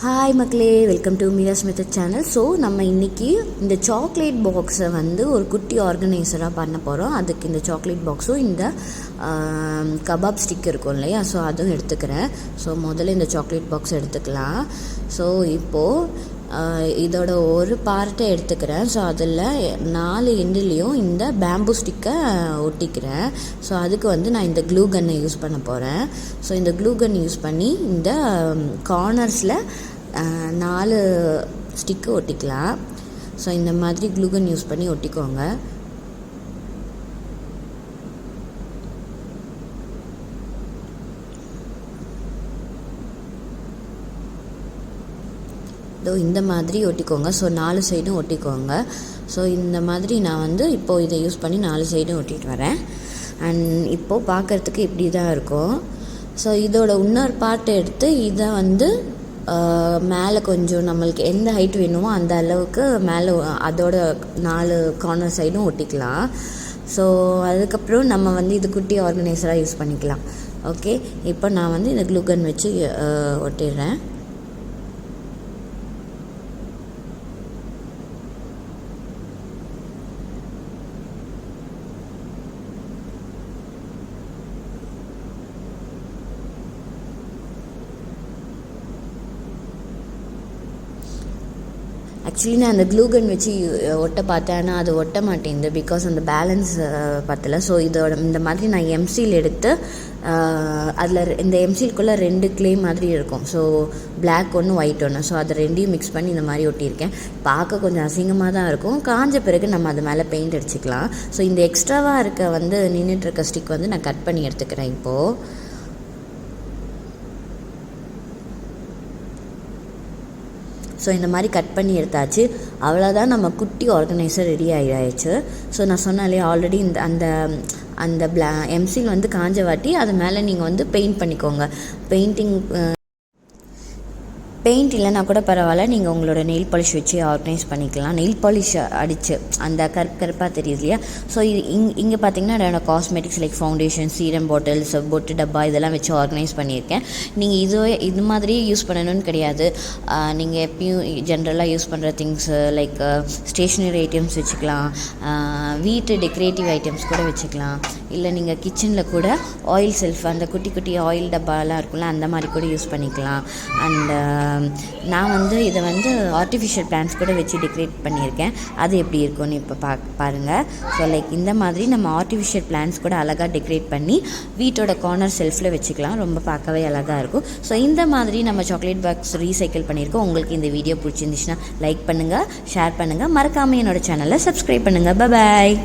Hi மக்களே, welcome to Meera's method channel. So நம்ம இன்றைக்கி இந்த சாக்லேட் பாக்ஸை வந்து ஒரு குட்டி ஆர்கனைசராக பண்ண போகிறோம். அதுக்கு இந்த சாக்லேட் பாக்ஸும் இந்த கபாப் ஸ்டிக் இருக்கும் இல்லையா, ஸோ அதுவும் எடுத்துக்கிறேன். ஸோ முதல்ல இந்த சாக்லேட் பாக்ஸ் எடுத்துக்கலாம். ஸோ இப்போது இதோட ஒரு பார்ட்டை எடுத்துக்கிறேன். ஸோ அதில் 4 எண்டுலேயும் இந்த பேம்பு ஸ்டிக்கை ஒட்டிக்கிறேன். ஸோ அதுக்கு வந்து நான் இந்த க்ளூ கன்னை யூஸ் பண்ண போகிறேன். ஸோ இந்த க்ளூ கன் யூஸ் பண்ணி இந்த கார்னர்ஸில் 4 ஸ்டிக்கு ஒட்டிக்கலாம். ஸோ இந்த மாதிரி க்ளூ கன் யூஸ் பண்ணி ஒட்டிக்கோங்க. இந்த மாதிரி ஒட்டிக்கோங்க. ஸோ 4 சைடும் ஒட்டிக்கோங்க. ஸோ இந்த மாதிரி நான் வந்து இப்போது இதை யூஸ் பண்ணி 4 சைடும் ஒட்டிட்டு வரேன். அண்ட் இப்போது பார்க்குறதுக்கு இப்படி தான் இருக்கும். ஸோ இதோட இன்னொரு பார்ட்டை எடுத்து இதை வந்து மேலே கொஞ்சம் நம்மளுக்கு எந்த ஹைட் வேணுமோ அந்த அளவுக்கு மேலே அதோட 4 கார்னர் சைடும் ஒட்டிக்கலாம். ஸோ அதுக்கப்புறம் நம்ம வந்து இது குட்டி ஆர்கனைசராக யூஸ் பண்ணிக்கலாம். ஓகே, இப்போ நான் வந்து இந்த க்ளூ கன் வச்சு ஒட்டிடுறேன். ஆக்சுவலி நான் அந்த க்ளூ கன் வச்சு ஒட்ட பார்த்தேன், ஆனால் அது ஒட்ட மாட்டேங்குது. பிகாஸ் அந்த பேலன்ஸ் பத்தலை. ஸோ இதோட இந்த மாதிரி நான் எம்சில் எடுத்து அதில் இந்த எம்சில்குள்ளே 2 கிளே மாதிரி இருக்கும். ஸோ பிளாக் ஒன்று ஒயிட் ஒன்று. ஸோ அதை ரெண்டையும் மிக்ஸ் பண்ணி இந்த மாதிரி ஒட்டியிருக்கேன். பார்க்க கொஞ்சம் அசிங்கமாக தான் இருக்கும். காஞ்ச பிறகு நம்ம அது மேலே பெயிண்ட் அடிச்சுக்கலாம். ஸோ இந்த எக்ஸ்ட்ராவாக வந்து நின்றுட்டுருக்க ஸ்டிக் வந்து நான் கட் பண்ணி எடுத்துக்கிறேன் இப்போது. ஸோ இந்த மாதிரி கட் பண்ணி எடுத்தாச்சு. அவ்வளோதான், நம்ம குட்டி ஆர்கனைசர் ரெடி ஆகிடுச்சு. ஸோ நான் சொன்னாலே ஆல்ரெடி அந்த அந்த எம்சில் வந்து காஞ்ச வாட்டி அது மேலே நீங்கள் வந்து பெயிண்ட் பண்ணிக்கோங்க. பெயிண்ட் இல்லைனா கூட பரவாயில்ல, நீங்கள் உங்களோட நெயில் பாலிஷ் வச்சு ஆர்கனைஸ் பண்ணிக்கலாம். நெயில் பாலிஷ் அடித்து அந்த கருப்பாக தெரியுது இல்லையா. ஸோ இது இங்கே பார்த்தீங்கன்னா என்னோடய cosmetics like foundation, serum bottles, பொட்டு டப்பா இதெல்லாம் வச்சு ஆர்கனைஸ் பண்ணியிருக்கேன். நீங்கள் இது மாதிரியே யூஸ் பண்ணணும்னு கிடையாது. நீங்கள் எப்பயும் ஜென்ரலாக யூஸ் பண்ணுற திங்ஸ் லைக் ஸ்டேஷ்னரி ஐட்டம்ஸ் வச்சுக்கலாம், வீட்டு டெக்கரேட்டிவ் ஐட்டம்ஸ் கூட வச்சுக்கலாம். இல்லை நீங்கள் கிச்சனில் கூட ஆயில் செல்ஃப், அந்த குட்டி குட்டி ஆயில் டப்பாலாம் இருக்குல்ல, அந்த மாதிரி கூட யூஸ் பண்ணிக்கலாம். அண்ட் நான் வந்து இதை வந்து ஆர்டிஃபிஷியல் பிளான்ட்ஸ் கூட வச்சு டெக்கரேட் பண்ணியிருக்கேன். அது எப்படி இருக்கும்னு இப்போ பாருங்கள். ஸோ லைக் இந்த மாதிரி நம்ம ஆர்டிஃபிஷியல் பிளான்ட்ஸ் கூட அழகாக டெக்கரேட் பண்ணி வீட்டோட கார்னர் செல்ஃபில் வச்சுக்கலாம். ரொம்ப பார்க்கவே அழகாக இருக்கும். ஸோ இந்த மாதிரி நம்ம சாக்லேட் பாக்ஸ் ரீசைக்கிள் பண்ணியிருக்கோம். உங்களுக்கு இந்த வீடியோ பிடிச்சிருந்துச்சுன்னா லைக் பண்ணுங்கள், ஷேர் பண்ணுங்கள், மறக்காமல் என்னோடய சேனலை சப்ஸ்கிரைப் பண்ணுங்கள். பாய்.